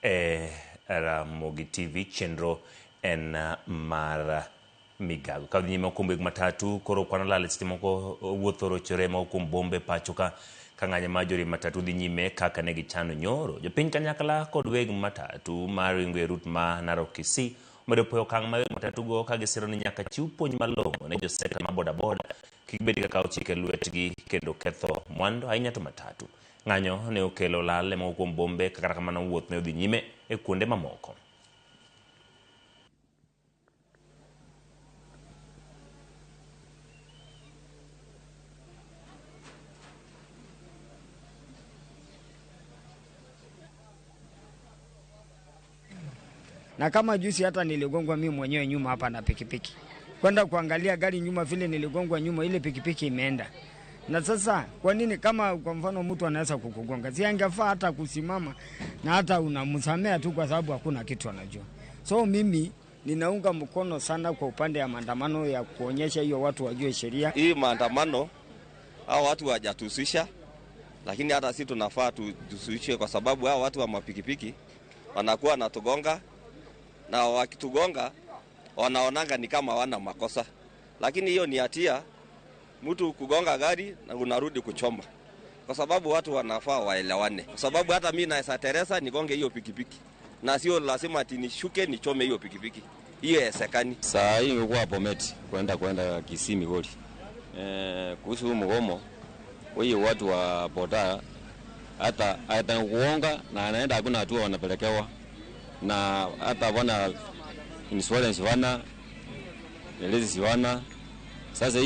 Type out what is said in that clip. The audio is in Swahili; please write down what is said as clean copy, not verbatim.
Ramogi TV chenro en mar migago ka nyime kumbe matatu koro kwana lale moko wuothoro chore ma okum bombe pachuka kanganya majori matatu dhi nyime kaka ne gichano nyoro jopiny kanyakla kod weg matatu mar ringwe rut ma Narok Kisii medo poyo kang ma matatu go ka gisiro ni nyaka chiw puonj malong'o ne jo sekta ma boda boda kik bed kaka ochike lwetgi kendo ketho mwando ahinya to matatu ng'anyo ne okelo lal ma okum bombe kaka kamano wuoth ne odhi nyime e kuonde mamoko. Na kama juzi hata niligongwa mimi mwenyewe nyuma hapa na pikipiki. Kwenda kuangalia gari nyuma vile niligongwa nyuma ile pikipiki imeenda. Na sasa kwa nini kama kwa mfano mtu anaweza kukugonga? Si angefaa hata kusimama na hata unamsamea tu kwa sababu hakuna kitu anajua. So mimi ninaunga mkono sana kwa upande ya maandamano ya kuonyesha hiyo watu wajue sheria. Hii maandamano hao watu hawajatusisha, lakini hata sisi tunafaa tutusishe kwa sababu hao watu wa mapikipiki wanakuwa natugonga na wakitugonga wanaonanga ni kama wana makosa, lakini hiyo ni hatia. Mtu kugonga gari na unarudi kuchoma, kwa sababu watu wanafaa waelewane, kwa sababu hata mimi na Teresa nigonge hiyo pikipiki na sio lazima ati nishuke nichome hiyo pikipiki, hiyo haisekani. Saa hii imekuwa Bomet kwenda Kisii Migori. Kuhusu mgomo wewe watu wa boda hata kuonga na anaenda hakuna hatua wanapelekewa, na hata wana insurance wana elezi wana sasa